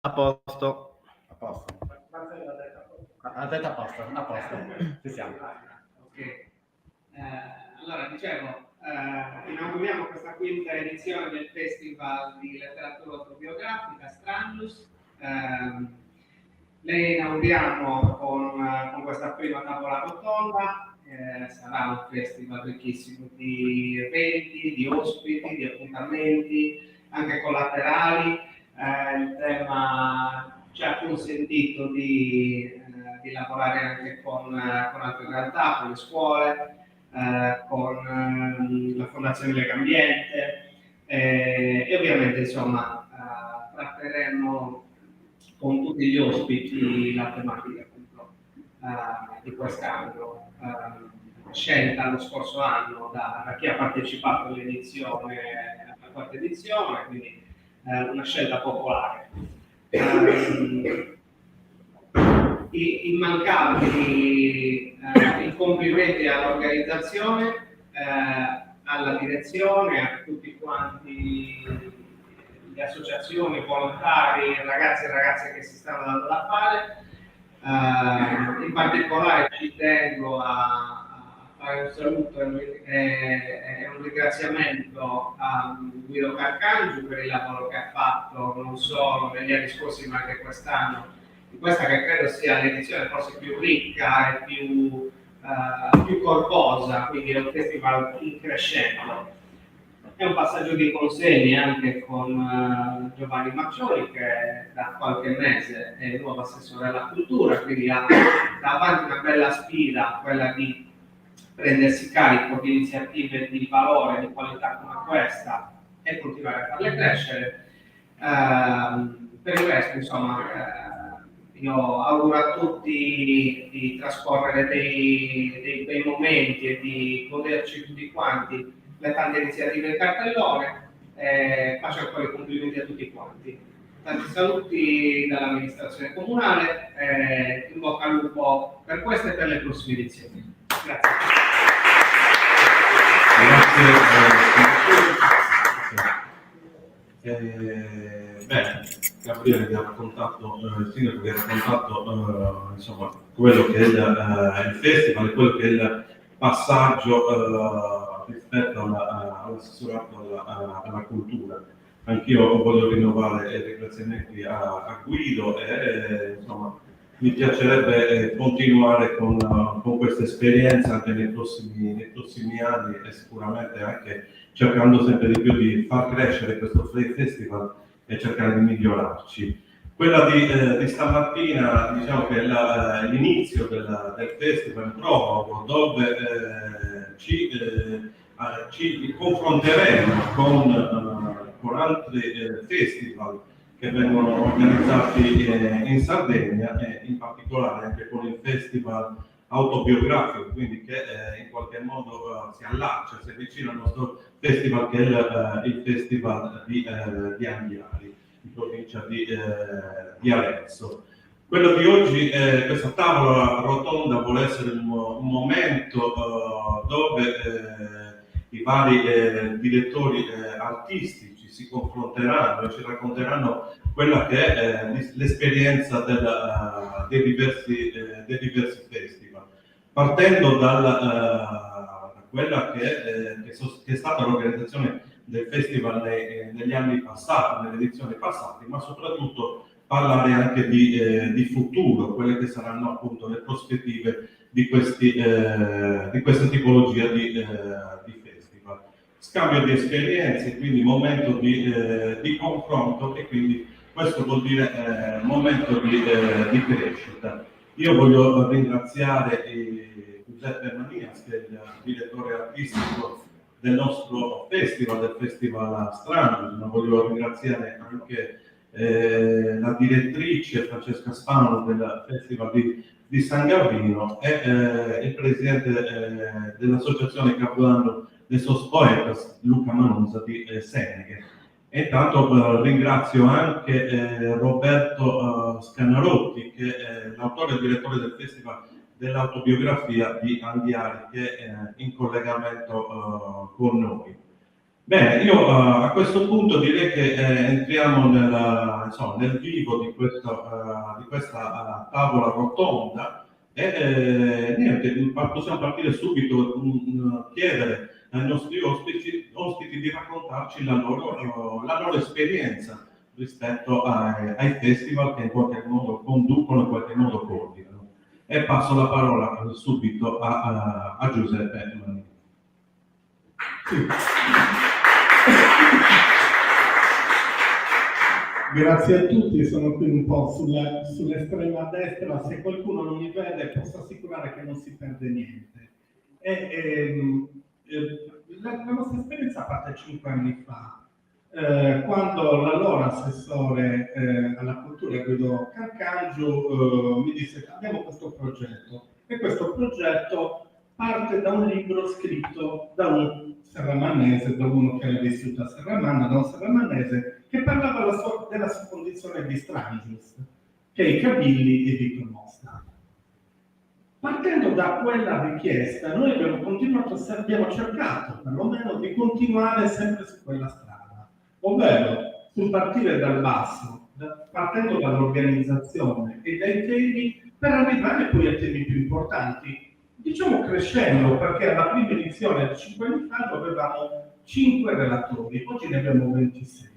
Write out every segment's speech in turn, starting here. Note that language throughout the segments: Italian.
A posto. A posto. Ha detto a posto. Ci siamo. Ok. Allora, dicevo, inauguriamo questa quinta edizione del Festival di Letteratura Autobiografica Stranius. Le inauguriamo con questa prima tavola rotonda. Sarà un festival ricchissimo di eventi, di ospiti, di appuntamenti, anche collaterali. Il tema ci ha consentito di lavorare anche con altre realtà, con le scuole, con la Fondazione Legambiente e ovviamente insomma tratteremo con tutti gli ospiti la tematica appunto, di quest'anno, scelta lo scorso anno da chi ha partecipato all'edizione, alla quarta edizione, quindi una scelta popolare. Immancabili i complimenti all'organizzazione, alla direzione, a tutti quanti le associazioni, volontari, ragazzi e ragazze che si stanno dando da fare. In particolare ci tengo a fare un saluto e un ringraziamento a Guido Carcangiu per il lavoro che ha fatto non solo negli anni scorsi ma anche quest'anno, in questa che credo sia l'edizione forse più ricca e più corposa, quindi è un festival in crescendo. È un passaggio di consegne anche con Giovanni Maccioli, che da qualche mese è il nuovo assessore alla cultura, quindi ha davanti una bella sfida, quella di prendersi carico di iniziative di valore, di qualità come questa e continuare a farle crescere. Per il resto, insomma, io auguro a tutti di trascorrere dei bei momenti e di goderci tutti quanti le tante iniziative in cartellone. Faccio ancora i complimenti a tutti quanti. Tanti saluti dall'amministrazione comunale, in bocca al lupo per queste e per le prossime edizioni. Grazie. Bene, Gabriele vi ha raccontato, il sindaco vi ha raccontato insomma, quello che è il festival, quello che è il passaggio rispetto all'assessorato alla cultura. Anch'io voglio rinnovare i ringraziamenti a Guido e insomma, mi piacerebbe continuare con questa esperienza anche nei prossimi anni e sicuramente anche cercando sempre di più di far crescere questo festival e cercare di migliorarci. Quella di stamattina, diciamo che è l'inizio del festival, il prologo, dove ci confronteremo con altri festival che vengono organizzati in Sardegna e in particolare anche con il festival autobiografico, quindi che in qualche modo si allaccia, si avvicina al nostro festival che è il festival di Anghiari, in provincia di Arezzo. Quello di oggi, questa tavola rotonda vuole essere un momento dove i vari direttori artistici si confronteranno e ci racconteranno quella che è l'esperienza dei diversi festival, partendo da quella che è stata l'organizzazione del festival negli anni passati, nelle edizioni passate, ma soprattutto parlare anche di futuro, quelle che saranno appunto le prospettive di questa tipologia di festival. Scambio di esperienze, quindi momento di confronto e quindi questo vuol dire momento di crescita. Io voglio ringraziare Giuseppe Manias, che è il direttore artistico del nostro festival, del Festival Stranius, ma voglio ringraziare anche la direttrice Francesca Spano del Festival di San Gavino e il presidente dell'associazione Capodanno dei Sos Poetas, Luca Manusa di Seneghe. E intanto ringrazio anche Roberto Scanarotti, che è l'autore e direttore del Festival dell'autobiografia di Anghiari, che è in collegamento con noi. Bene, io a questo punto direi che entriamo nel vivo di questa tavola rotonda e niente, possiamo partire subito, chiedere ai nostri ospiti di raccontarci la loro esperienza rispetto ai festival che in qualche modo conducono, in qualche modo coordinano. E passo la parola subito a Giuseppe. Sì. Grazie a tutti, sono qui un po' sull'estrema destra, se qualcuno non mi vede posso assicurare che non si perde niente. La nostra esperienza parte 5 anni fa, quando l'allora assessore alla cultura Guido Carcangio mi disse: abbiamo questo progetto, e questo progetto parte da un libro scritto da un serramanese, da uno che era vissuto a Serramanna, da un serramanese che parlava della sua condizione di strangius, che è i Cavilli e Vito Nostra. Partendo da quella richiesta, noi abbiamo cercato perlomeno di continuare sempre su quella strada, ovvero sul partire dal basso, partendo dall'organizzazione e dai temi, per arrivare poi ai temi più importanti, diciamo crescendo, perché alla prima edizione di 5 anni fa avevamo 5 relatori, oggi ne abbiamo 26.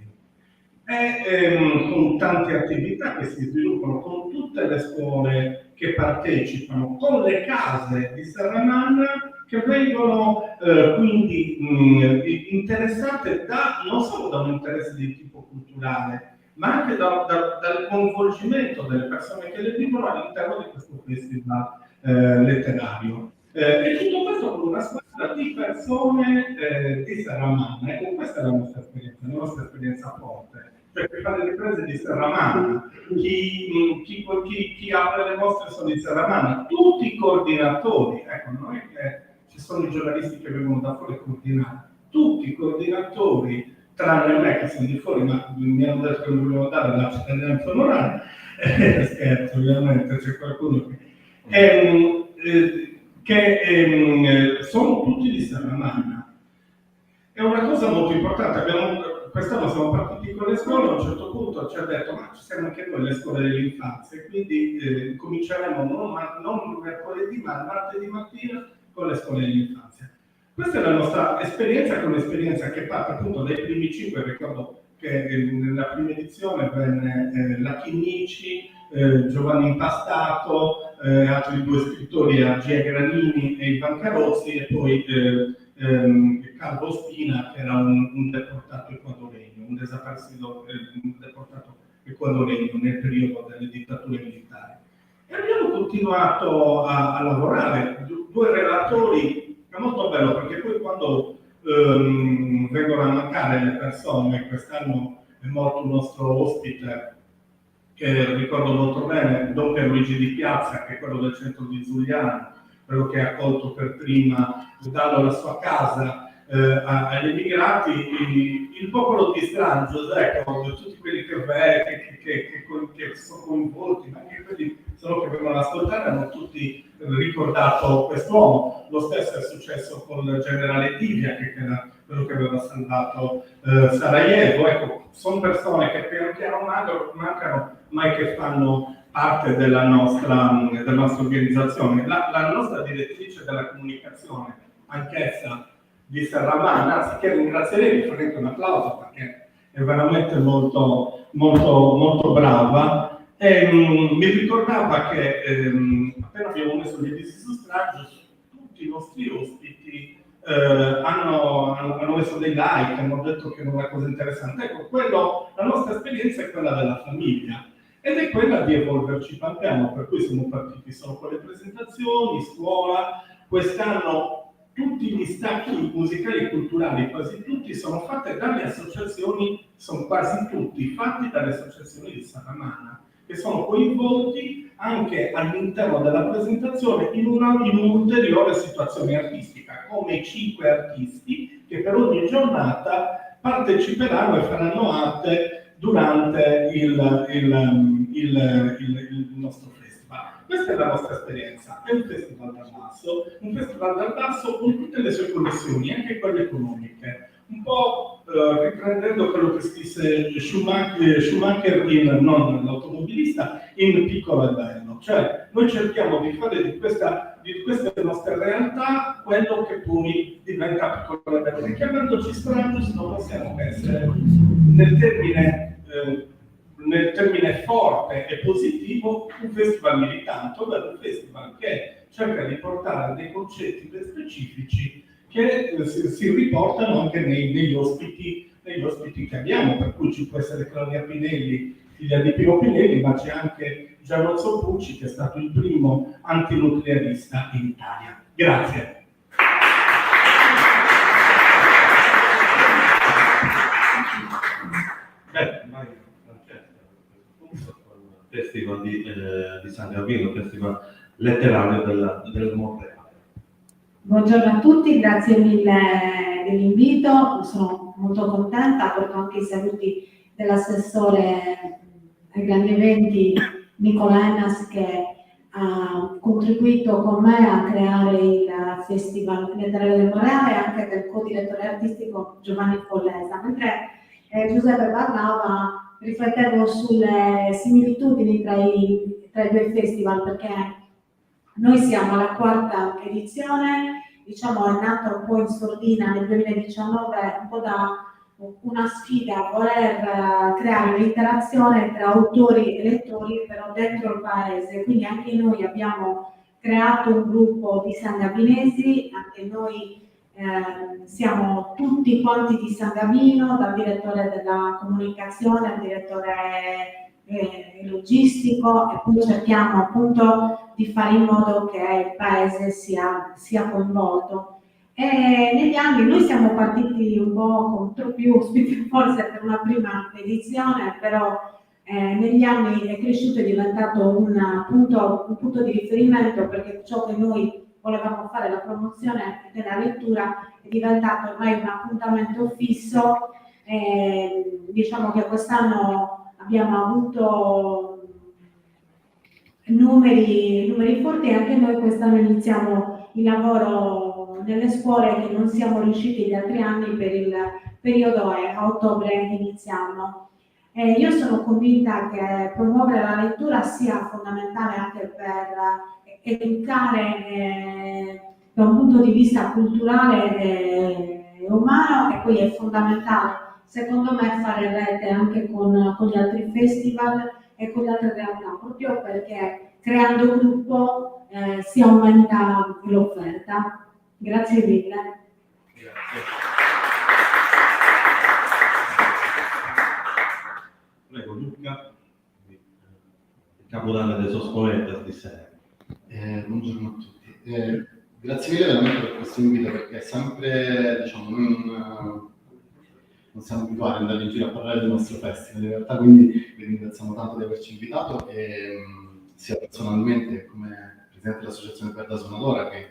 Con tante attività che si sviluppano con tutte le scuole che partecipano, con le case di Serramanna che vengono quindi interessate non solo da un interesse di tipo culturale, ma anche dal coinvolgimento delle persone che le vivono all'interno di questo festival letterario. E tutto questo con una squadra di persone di Serramanna. Ecco, questa è la nostra esperienza forte. Cioè, per fare le riprese di Serramanna, chi apre le mostre sono di Serramanna, tutti i coordinatori, ecco, non è che ci sono i giornalisti che vengono da fuori a coordinare, tutti i coordinatori, tranne me che sono di fuori, ma mi hanno detto che non volevo dare la cittadinanza onoraria, scherzo, ovviamente, c'è qualcuno che sono tutti di Serramanna. È una cosa molto importante, quest'anno siamo partiti con le scuole, a un certo punto ci ha detto: ma ci siamo anche noi le scuole dell'infanzia, quindi cominceremo non mercoledì ma martedì mattina con le scuole dell'infanzia. Questa è la nostra esperienza, che è un'esperienza che parte appunto dai primi 5, ricordo che nella prima edizione venne la Chinnici, Giovanni Impastato, altri 2 scrittori, Agia Granini e Ivan Carozzi, e poi Carlo Spina, che era un deportato ecuadoregno, un deportato ecuadoregno nel periodo delle dittature militari. E abbiamo continuato a lavorare, 2 relatori, è molto bello perché poi quando vengono a mancare le persone, quest'anno è morto un nostro ospite che ricordo molto bene, Don Pierluigi Di Piazza, che è quello del centro di Zugliano, quello che ha accolto per prima, dando la sua casa agli immigrati, il popolo di Strangios, ecco, tutti quelli che sono coinvolti, ma anche quelli solo che vengono ad ascoltare, hanno tutti ricordato quest'uomo. Lo stesso è successo con il generale Divia, che era quello che aveva salvato Sarajevo. Ecco, sono persone che piano piano mancano, ma che fanno parte della nostra organizzazione. La nostra direttrice della comunicazione, anch'essa di Serramanna, anzi che ringrazierei, vi farete un applauso perché è veramente molto, molto, molto brava, e mi ricordava che appena abbiamo messo gli avvisi su Strangios, tutti i nostri ospiti hanno messo dei like, hanno detto che era una cosa interessante. Ecco, la nostra esperienza è quella della famiglia ed è quella di evolverci pian piano, per cui siamo partiti solo con le presentazioni, scuola. Quest'anno tutti gli stacchi musicali e culturali, quasi tutti, sono fatti dalle associazioni, sono quasi tutti fatti dalle associazioni di Serramanna, che sono coinvolti anche all'interno della presentazione in un'ulteriore situazione artistica, come 5 artisti che per ogni giornata parteciperanno e faranno arte durante il nostro festival. Questa è la nostra esperienza, è un festival dal basso con tutte le sue connessioni, anche quelle economiche. un po' riprendendo quello che scrisse Schumacher non l'automobilista, in Piccolo e Bello. Cioè, noi cerchiamo di fare di queste nostre realtà quello che poi diventa Piccolo e Bello. E chiamandoci Stradius non possiamo essere nel termine forte e positivo un festival militante, ovvero un festival che cerca di portare dei concetti ben specifici che si riportano anche negli ospiti che abbiamo, per cui ci può essere Claudia Pinelli, figlia di Pino Pinelli, ma c'è anche Gianozzo Pucci, che è stato il primo antinuclearista in Italia. Grazie. Vai, Francesca, Festival di San Gavino, Festival letterario del Monreale. Buongiorno a tutti, grazie mille dell'invito, sono molto contenta, porto anche i saluti dell'assessore ai grandi eventi Nicola Ennas, che ha contribuito con me a creare il Festival letterario del Monreale, e anche del co-direttore artistico Giovanni Follesa. Mentre Giuseppe parlava, riflettevo sulle similitudini tra i due festival, perché noi siamo alla 4ª edizione, diciamo è nata un po' in sordina nel 2019, un po' da una sfida a voler creare un'interazione tra autori e lettori, però dentro il paese. Quindi anche noi abbiamo creato un gruppo di sangavinesi, anche noi siamo tutti quanti di San Gavino, dal direttore della comunicazione al direttore logistico, e poi cerchiamo appunto di fare in modo che il paese sia coinvolto. E negli anni noi siamo partiti un po' con troppi ospiti, forse per una prima edizione, però negli anni è cresciuto e è diventato un punto di riferimento, perché ciò che noi volevamo fare, la promozione della lettura, è diventato ormai un appuntamento fisso. Diciamo che quest'anno abbiamo avuto numeri forti, e anche noi quest'anno iniziamo il lavoro nelle scuole che non siamo riusciti gli altri anni per il periodo, e a ottobre iniziamo. Io sono convinta che promuovere la lettura sia fondamentale anche per educare da un punto di vista culturale e umano, e poi è fondamentale secondo me fare rete anche con gli altri festival e con le altre realtà, proprio perché creando gruppo si aumenta l'offerta. Grazie mille. Grazie. Prego Luca, il capodanno delle Soscolettas di sera. Buongiorno a tutti. Grazie mille veramente per questo invito, perché è sempre, diciamo, non siamo abituati ad andare in giro a parlare del nostro festival, in realtà, quindi vi ringraziamo tanto di averci invitato, e sia personalmente come presidente dell'Associazione Perda Suonadora, che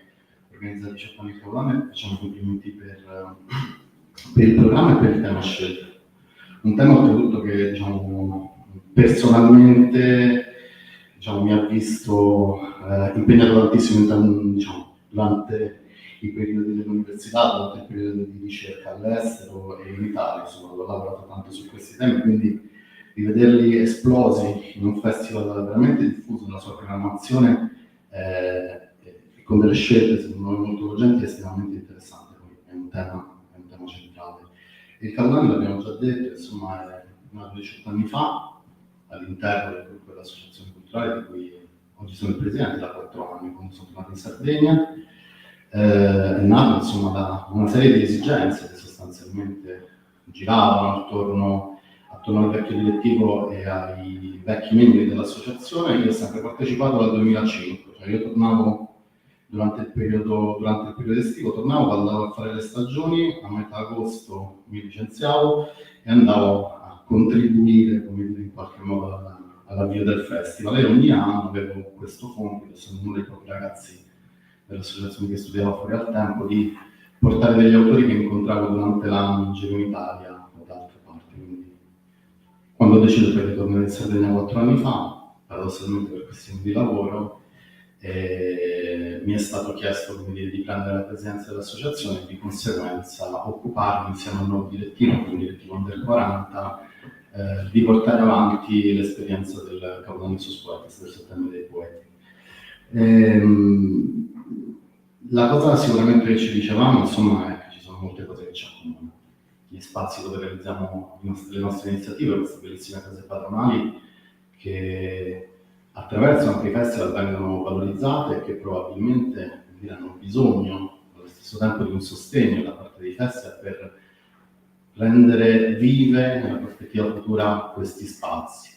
organizza 18 anni il Capodanno, facciamo complimenti per il programma e per il tema scelto. Un tema oltretutto che, diciamo, personalmente, diciamo, mi ha visto impegnato tantissimo durante i periodi dell'università, durante il periodo di ricerca all'estero e in Italia. Insomma, ho lavorato tanto su questi temi, quindi rivederli esplosi in un festival veramente diffuso nella sua programmazione e con delle scelte secondo me molto urgenti è estremamente interessante. Poi è un tema centrale. Il Capodanno, l'abbiamo già detto, insomma, è nato 18 anni fa all'interno del gruppo dell'Associazione Culturale, di cui oggi sono il presidente da 4 anni, quando sono tornato in Sardegna. È nato, insomma, da una serie di esigenze che sostanzialmente giravano attorno al vecchio direttivo e ai vecchi membri dell'associazione. Io ho sempre partecipato dal 2005, cioè io tornavo durante il periodo estivo, tornavo, andavo a fare le stagioni, a metà agosto mi licenziavo e andavo a contribuire, come dire, in qualche modo all'avvio del festival, e ogni anno avevo questo compito, essendo uno dei pochi ragazzi dell'associazione che studiava fuori al tempo, di portare degli autori che incontravo durante l'anno in giro in Italia o da altre parti. Quindi, quando ho deciso poi di tornare in Sardegna 4 anni fa, paradossalmente per questioni di lavoro, Mi è stato chiesto quindi di prendere la presidenza dell'associazione e di conseguenza occuparmi insieme al nuovo direttivo, con il direttivo Under 40, di portare avanti l'esperienza del Capodanno Sus Poetis, del Settembre dei Poeti. La cosa sicuramente che ci dicevamo, insomma, è che ci sono molte cose che ci accomunano. Gli spazi dove realizziamo le nostre iniziative, queste bellissime case padronali che attraverso anche i festival vengono valorizzate e che probabilmente hanno bisogno allo stesso tempo di un sostegno da parte dei festival per rendere vive nella prospettiva futura questi spazi.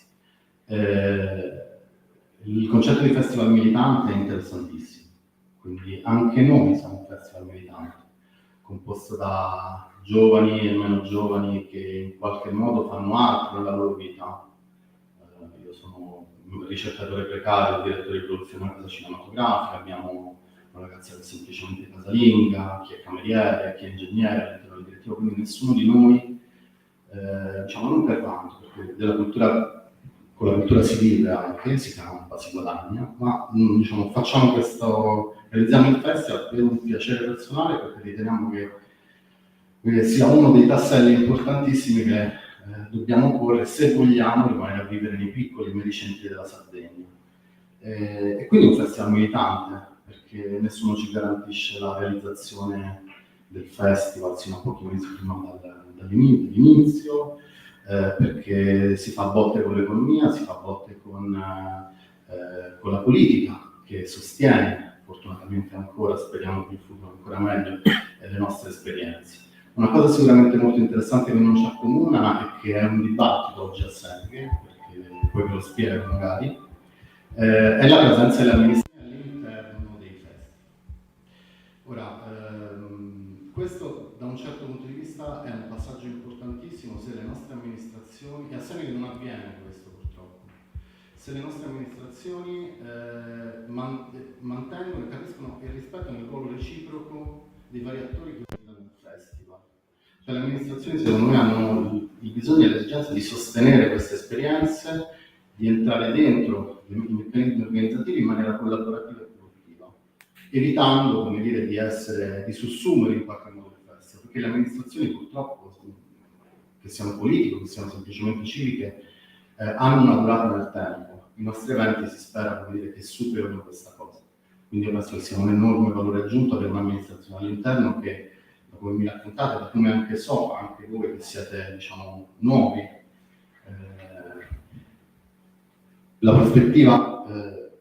Il concetto di festival militante è interessantissimo, quindi anche noi siamo un festival militante, composto da giovani e meno giovani che in qualche modo fanno altro nella loro vita. Io sono un ricercatore precario, direttore di produzione a casa cinematografica, abbiamo una ragazza che è semplicemente casalinga, chi è cameriere, chi è ingegnere all'interno del direttivo, quindi nessuno di noi, diciamo non per tanto, perché della cultura, con la cultura si vive anche, si campa, si guadagna, ma diciamo facciamo questo, realizziamo il festival per un piacere personale, perché riteniamo che sia uno dei tasselli importantissimi che dobbiamo porre se vogliamo rimanere a vivere nei piccoli e medi centri della Sardegna. E quindi un festival militante, perché nessuno ci garantisce la realizzazione del festival sino a pochi mesi prima dall'inizio, perché si fa a botte con l'economia, si fa a botte con la politica che sostiene, fortunatamente ancora, speriamo che in futuro ancora meglio, le nostre esperienze. Una cosa sicuramente molto interessante che non ci accomuna e che è un dibattito oggi a Serghe, perché poi ve lo spiego magari, è la presenza delle amministrazioni all'interno dei festival. Ora, questo da un certo punto di vista è un passaggio importantissimo se le nostre amministrazioni, e a Serghe non avviene questo purtroppo, se le nostre amministrazioni mantengono e capiscono e rispettano il ruolo reciproco dei vari attori che utilizzano il festival. Cioè, le amministrazioni secondo me hanno il bisogno e l'esigenza di sostenere queste esperienze, di entrare dentro i meccanismi organizzativi in maniera collaborativa e produttiva, evitando, come dire, di sussumere in qualche modo il festival, perché le amministrazioni purtroppo, che siano politiche, che siano semplicemente civiche, hanno una durata nel tempo. I nostri eventi si spera, come dire, che superino questa cosa. Quindi io penso che sia un enorme valore aggiunto avere un'amministrazione all'interno che, da come mi raccontate, da come anche so, anche voi che siete, diciamo, nuovi, la prospettiva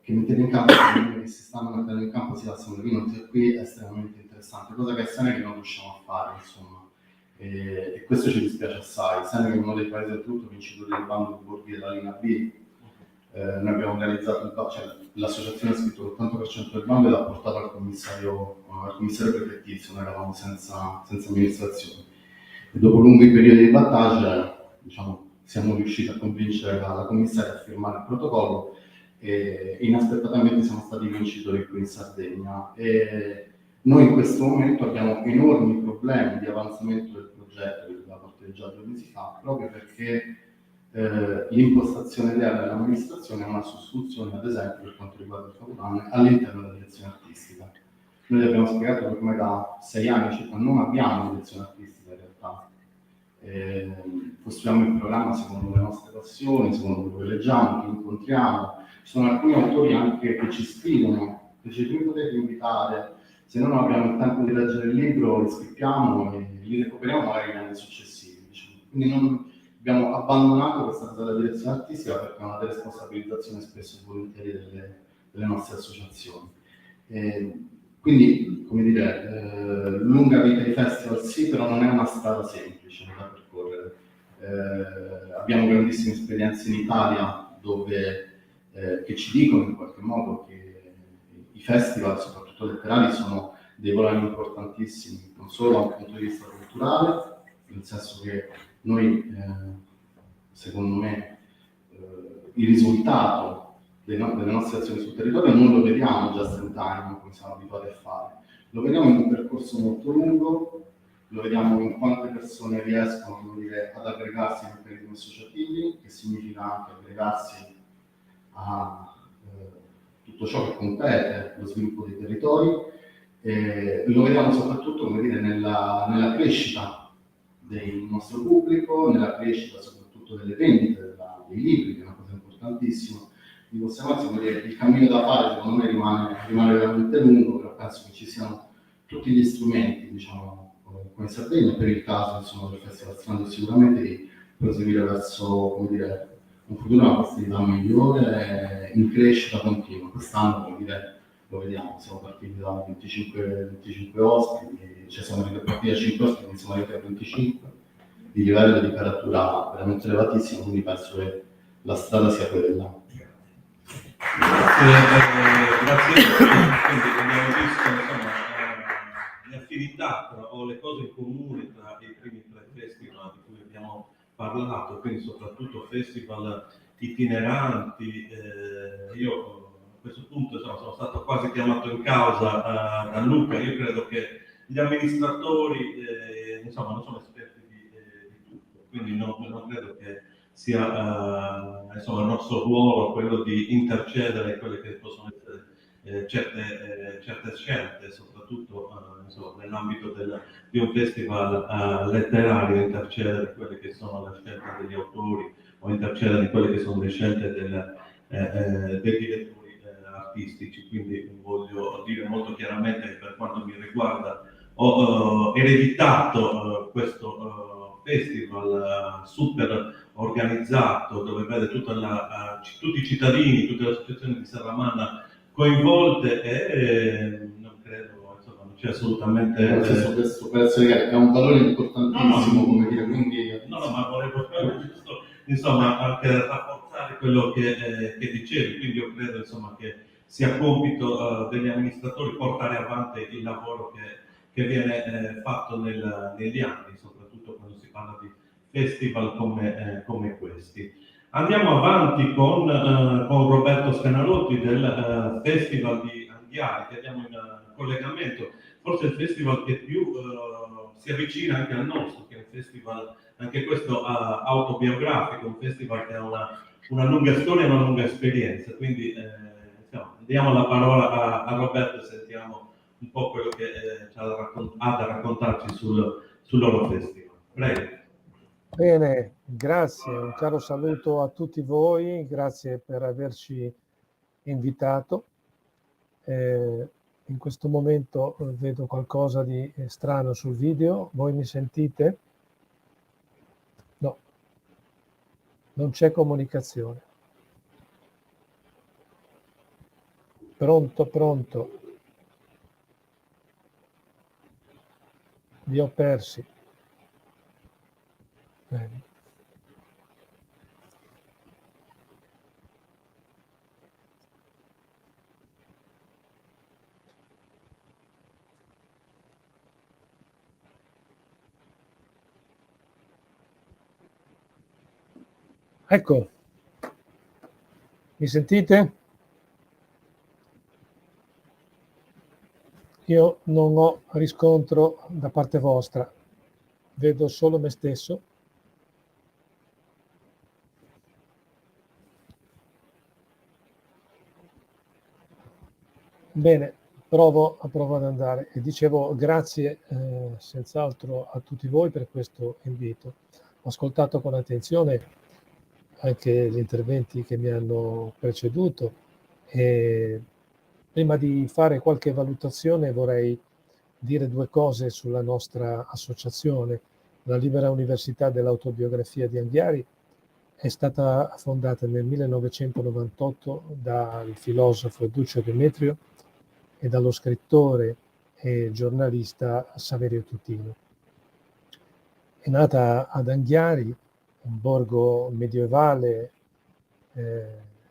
che mettete in campo, che si stanno mettendo in campo sia a San Marino sia qui è estremamente interessante, cosa che a Seneca non riusciamo a fare, insomma. E questo ci dispiace assai. Seneca è uno dei paesi del tutto vincitori del bando di borghi della linea B. Noi abbiamo organizzato il bando, cioè l'associazione ha scritto l'80% del bando e l'ha portato al commissario prefettizio, noi eravamo senza amministrazione. E dopo lunghi periodi di battaglia, diciamo, siamo riusciti a convincere la commissaria a firmare il protocollo e inaspettatamente siamo stati vincitori qui in Sardegna. E noi in questo momento abbiamo enormi problemi di avanzamento del progetto che doveva partire già 2 mesi fa, proprio perché l'impostazione ideale dell'amministrazione è una sostituzione, ad esempio, per quanto riguarda il Capodanno, all'interno della direzione artistica. Noi abbiamo spiegato che come da 6 anni circa non abbiamo una direzione artistica in realtà. Costruiamo il programma secondo le nostre passioni, secondo quello che leggiamo, che incontriamo. Ci sono alcuni autori anche che ci scrivono, che ci potete invitare, se no non abbiamo il tempo di leggere il libro, li scrittiamo e li recuperiamo magari negli anni successivi. Diciamo. Quindi non abbiamo abbandonato questa cosa della direzione artistica perché è una deresponsabilizzazione spesso volentieri delle nostre associazioni. Quindi, come dire, lunga vita ai festival sì, però non è una strada semplice da percorrere. Abbiamo grandissime esperienze in Italia dove, che ci dicono in qualche modo che i festival, soprattutto letterari, sono dei volani importantissimi, non solo da un punto di vista culturale, nel senso che noi, secondo me, il risultato delle nostre azioni sul territorio non lo vediamo just in time, come siamo abituati a fare. Lo vediamo in un percorso molto lungo, lo vediamo in quante persone riescono, come dire, ad aggregarsi ai meccanismi associativi, che significa anche aggregarsi a tutto ciò che compete lo sviluppo dei territori. Lo vediamo soprattutto, come dire, nella crescita del nostro pubblico, nella crescita soprattutto delle vendite dei libri, che è una cosa importantissima. Di conseguenza, come dire, il cammino da fare secondo me rimane veramente lungo, però penso che ci siano tutti gli strumenti, diciamo, come in Sardegna, per il caso insomma, del Festival Strano, sicuramente di proseguire verso, come dire, un futuro, una possibilità migliore in crescita continua. Quest'anno, come dire, lo vediamo, siamo partiti da 25 ospiti, cioè siamo partiti da 5 ospiti, quindi siamo arrivati a 25, di livello di caratura veramente elevatissimo, quindi penso che la strada sia quella. Grazie. Quindi abbiamo visto insomma, le affinità o le cose in comune tra i primi 3 festival di cui abbiamo parlato, quindi soprattutto festival itineranti. Io a questo punto insomma, sono stato quasi chiamato in causa da Luca. Io credo che gli amministratori insomma, non sono esperti di tutto, quindi non credo che sia insomma, il nostro ruolo quello di intercedere quelle che possono essere certe scelte, soprattutto insomma, nell'ambito di un festival letterario, intercedere quelle che sono le scelte degli autori o intercedere quelle che sono le scelte dei direttori artistici. Quindi voglio dire molto chiaramente che per quanto mi riguarda ho ereditato questo festival super organizzato, dove vede tutti i cittadini, tutte le associazioni di Serramanna coinvolte e non credo, insomma, non c'è assolutamente... Questo penso che è un valore importantissimo, come dire, quindi... No, ma volevo giusto, insomma, anche rafforzare quello che dicevi, quindi io credo, insomma, che sia compito degli amministratori portare avanti il lavoro che viene fatto negli anni, soprattutto quando si parla di festival come questi. Andiamo avanti con Roberto Scanalotti del Festival di Anghiari, che abbiamo in collegamento, forse il festival che più si avvicina anche al nostro, che è un festival, anche questo autobiografico, un festival che ha una lunga storia e una lunga esperienza, quindi diamo la parola a Roberto e sentiamo un po' quello che ha da raccontarci sul loro festival. Prego. Bene, grazie, un caro saluto a tutti voi, grazie per averci invitato. In questo momento vedo qualcosa di strano sul video, voi mi sentite? No, non c'è comunicazione. Pronto. Vi ho persi. Bene. Ecco, mi sentite? Io non ho riscontro da parte vostra, vedo solo me stesso. Bene, provo ad andare. E dicevo grazie senz'altro a tutti voi per questo invito. Ho ascoltato con attenzione anche gli interventi che mi hanno preceduto e prima di fare qualche valutazione vorrei dire 2 cose sulla nostra associazione. La Libera Università dell'Autobiografia di Anghiari è stata fondata nel 1998 dal filosofo Duccio Demetrio e dallo scrittore e giornalista Saverio Tutino. È nata ad Anghiari, un borgo medievale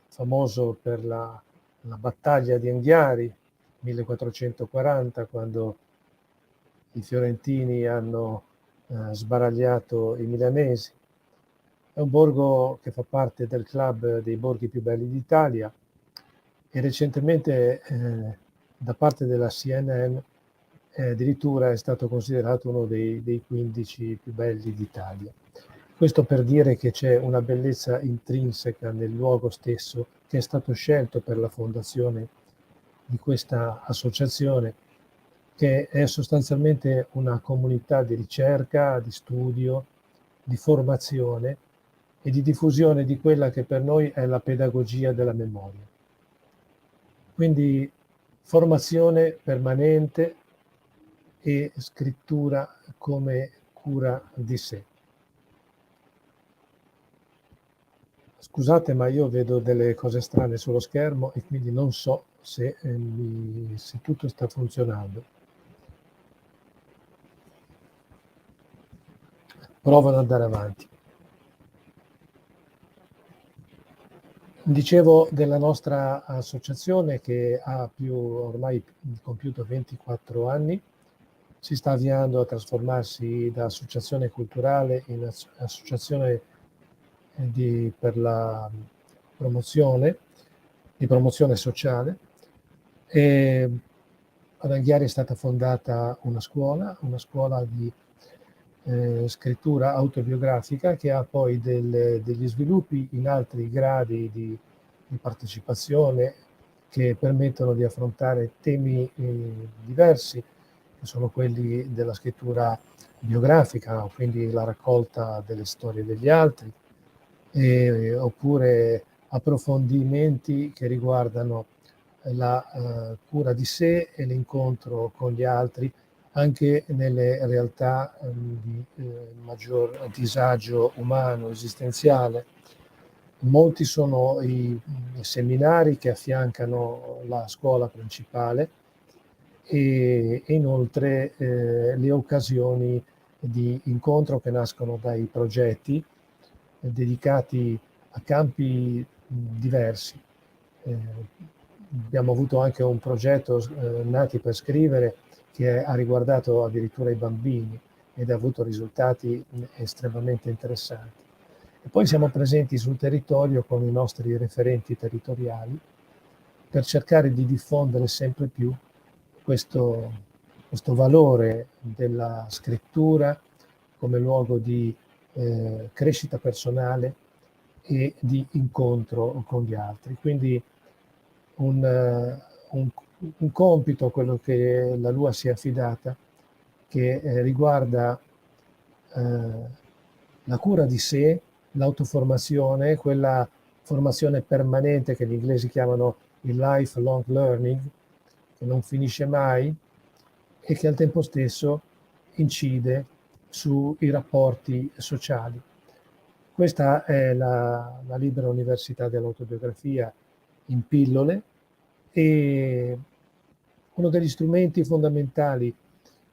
famoso per la battaglia di Anghiari, 1440, quando i fiorentini hanno sbaragliato i milanesi. È un borgo che fa parte del club dei borghi più belli d'Italia e recentemente da parte della CNN addirittura è stato considerato uno dei 15 più belli d'Italia. Questo per dire che c'è una bellezza intrinseca nel luogo stesso che è stato scelto per la fondazione di questa associazione, che è sostanzialmente una comunità di ricerca, di studio, di formazione e di diffusione di quella che per noi è la pedagogia della memoria. Quindi formazione permanente e scrittura come cura di sé. Scusate, ma io vedo delle cose strane sullo schermo e quindi non so se tutto sta funzionando. Provo ad andare avanti. Dicevo della nostra associazione che ha ormai compiuto 24 anni, si sta avviando a trasformarsi da associazione culturale in associazione per la promozione sociale. E ad Anghiari è stata fondata una scuola di scrittura autobiografica che ha poi degli sviluppi in altri gradi di partecipazione che permettono di affrontare temi diversi, che sono quelli della scrittura biografica, quindi la raccolta delle storie degli altri, oppure approfondimenti che riguardano la cura di sé e l'incontro con gli altri, anche nelle realtà di maggior disagio umano, esistenziale. Molti sono i seminari che affiancano la scuola principale e inoltre le occasioni di incontro che nascono dai progetti dedicati a campi diversi. Abbiamo avuto anche un progetto Nati per scrivere che ha riguardato addirittura i bambini ed ha avuto risultati estremamente interessanti. E poi siamo presenti sul territorio con i nostri referenti territoriali per cercare di diffondere sempre più questo valore della scrittura come luogo di crescita personale e di incontro con gli altri. Quindi un compito, quello che la LUA si è affidata, che riguarda la cura di sé, l'autoformazione, quella formazione permanente che gli inglesi chiamano il lifelong learning, che non finisce mai e che al tempo stesso incide sui rapporti sociali. Questa è la libera università dell'autobiografia in pillole, e uno degli strumenti fondamentali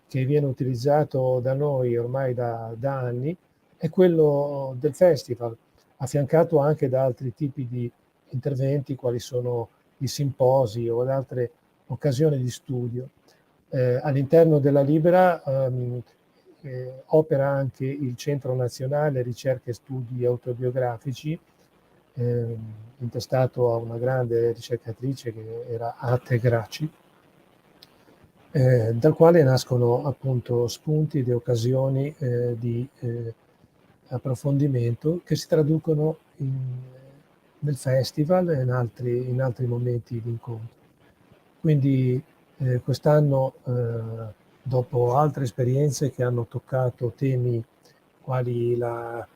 che viene utilizzato da noi ormai da anni è quello del festival, affiancato anche da altri tipi di interventi quali sono i simposi o altre occasioni di studio. All'interno della Libera opera anche il Centro Nazionale Ricerche e Studi Autobiografici, intestato a una grande ricercatrice che era Ate Graci, dal quale nascono appunto spunti ed occasioni di approfondimento che si traducono nel festival e in altri momenti di incontro. Quindi quest'anno, dopo altre esperienze che hanno toccato temi quali la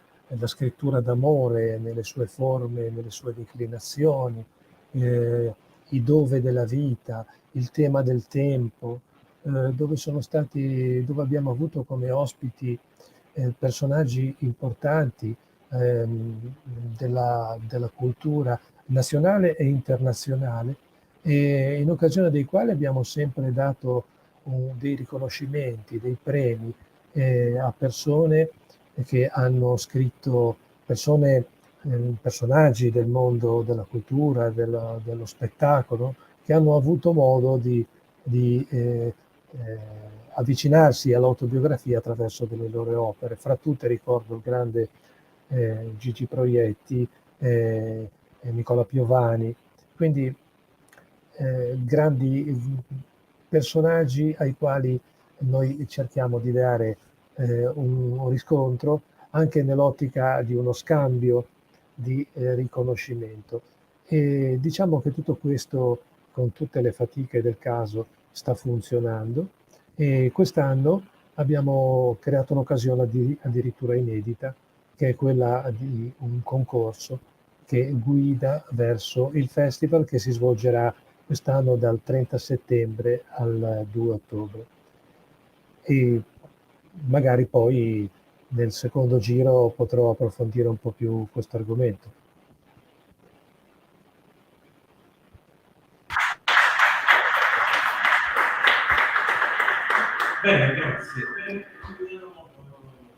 scrittura d'amore nelle sue forme, nelle sue declinazioni, i dove della vita, il tema del tempo, dove abbiamo avuto come ospiti personaggi importanti della cultura nazionale e internazionale, e in occasione dei quali abbiamo sempre dato dei riconoscimenti, dei premi a persone che hanno scritto, personaggi del mondo della cultura, dello spettacolo, che hanno avuto modo di avvicinarsi all'autobiografia attraverso delle loro opere. Fra tutte ricordo il grande Gigi Proietti, Nicola Piovani, quindi grandi personaggi ai quali noi cerchiamo di dare un riscontro anche nell'ottica di uno scambio di riconoscimento. E diciamo che tutto questo, con tutte le fatiche del caso, sta funzionando, e quest'anno abbiamo creato un'occasione addirittura inedita, che è quella di un concorso che guida verso il festival che si svolgerà quest'anno dal 30 settembre al 2 ottobre. E magari poi nel secondo giro potrò approfondire un po' più questo argomento. Bene, grazie.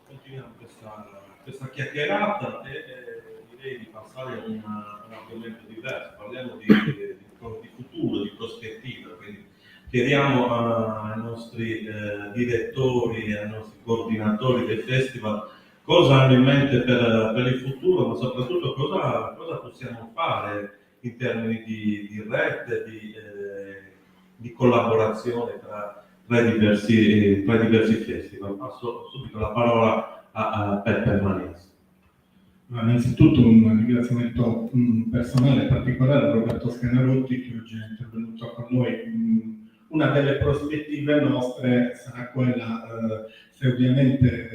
Continuiamo questa chiacchierata e direi di passare a un argomento diverso. Parliamo di futuro, di prospettiva. Quindi chiediamo ai nostri direttori, ai nostri coordinatori del festival cosa hanno in mente per il futuro, ma soprattutto cosa possiamo fare in termini di rete, di collaborazione tra i diversi festival. Passo subito la parola a Peppe Manias. Innanzitutto un ringraziamento personale particolare a Roberto Scannarotti, che oggi è intervenuto con noi. Una delle prospettive nostre sarà quella, se ovviamente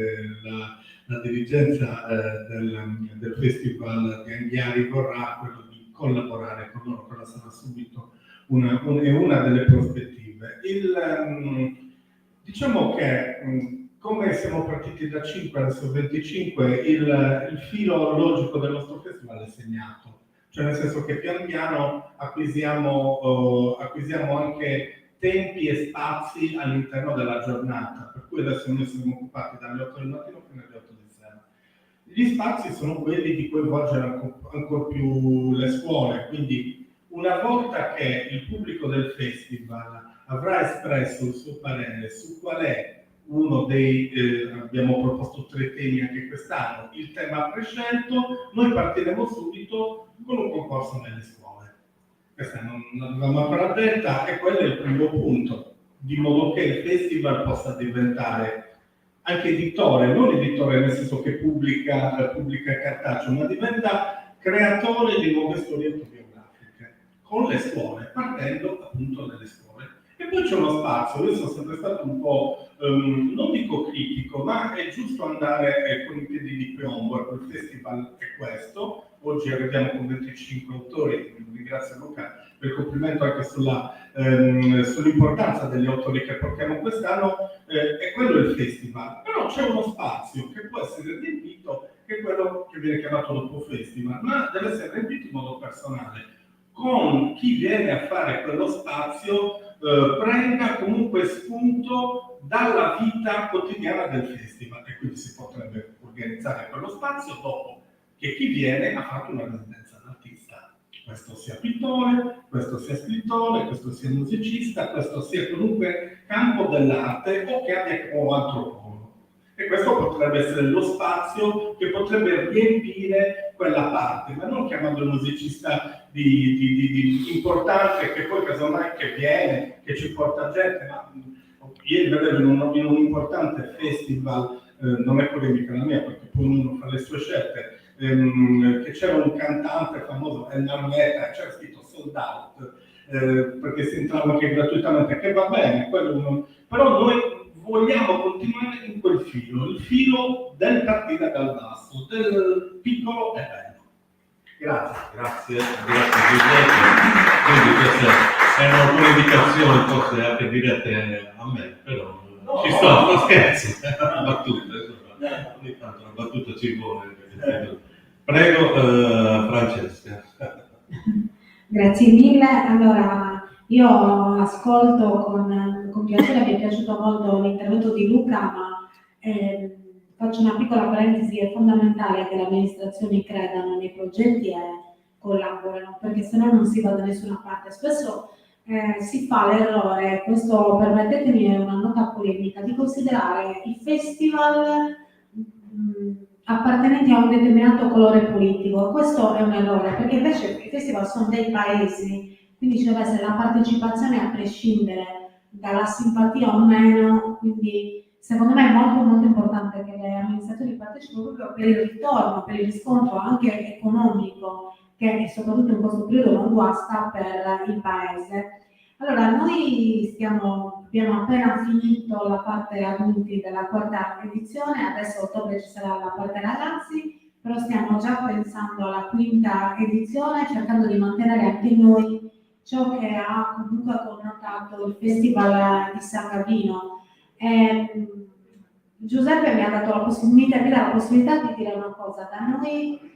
la dirigenza del Festival di Anghiari vorrà, quello di collaborare con loro. Quella sarà subito una delle prospettive. Diciamo che come siamo partiti da 5 adesso 25, il filo logico del nostro festival è segnato, cioè nel senso che pian piano acquisiamo anche tempi e spazi all'interno della giornata, per cui adesso noi siamo occupati dalle 8 del mattino fino alle 8 di sera. Gli spazi sono quelli di coinvolgere ancora più le scuole, quindi una volta che il pubblico del festival avrà espresso il suo parere su qual è uno dei, abbiamo proposto 3 temi anche quest'anno, il tema prescelto, noi partiremo subito con un concorso nelle scuole. Questa non l'avevamo ancora detta, e quello è il primo punto, di modo che il festival possa diventare anche editore, non editore nel senso che pubblica cartaceo, ma diventa creatore di nuove storie autobiografiche con le scuole, partendo appunto dalle scuole. E poi c'è uno spazio, io sono sempre stato un po', non dico critico, ma è giusto andare con i piedi di piombo. Il festival è questo, oggi arriviamo con 25 autori, ringrazio Luca per il complimento anche sull'importanza degli autori che portiamo quest'anno, è quello il festival. Però c'è uno spazio che può essere riempito, che è quello che viene chiamato dopo festival, ma deve essere riempito in modo personale, con chi viene a fare quello spazio prenda comunque spunto dalla vita quotidiana del festival, e quindi si potrebbe organizzare quello spazio dopo che chi viene ha fatto una residenza d'artista. Questo sia pittore, questo sia scrittore, questo sia musicista, questo sia qualunque campo dell'arte o che abbia antropologo. E questo potrebbe essere lo spazio che potrebbe riempire quella parte, ma non chiamando il musicista di importante, che poi casomai che viene, che ci porta gente. Ma ieri vedevo in un importante festival, non è polemica la mia perché poi ognuno fa le sue scelte, che c'era un cantante famoso, El Marmeta, c'era scritto sold out, perché si entrava anche gratuitamente, che va bene, però noi vogliamo continuare in quel filo, il filo del partire dal basso, del piccolo e bello. Grazie Giuseppe. Quindi queste erano alcune indicazioni, forse anche dirette a me, però ci sto, scherzi, una battuta, ogni tanto una battuta ci vuole. Prego Francesca. Grazie mille. Allora, io ascolto con piacere, mi è piaciuto molto l'intervento di Luca, ma faccio una piccola parentesi: è fondamentale che le amministrazioni credano nei progetti e collaborino, perché se no non si va da nessuna parte. Spesso si fa l'errore, questo permettetemi è una nota polemica, di considerare i festival appartenenti a un determinato colore politico. Questo è un errore, perché invece i festival sono dei paesi, quindi ci deve essere la partecipazione a prescindere dalla simpatia o meno, quindi secondo me è molto molto importante che le amministrazioni partecipino partecipo proprio per il ritorno, per il riscontro anche economico che soprattutto in questo periodo non guasta per il paese. Allora, noi abbiamo appena finito la parte adulti della quarta edizione, adesso a ottobre ci sarà la parte ragazzi, però stiamo già pensando alla quinta edizione, cercando di mantenere anche noi ciò che ha comunque connotato il Festival di San Gavino. Giuseppe mi ha dato la possibilità di dire una cosa: da noi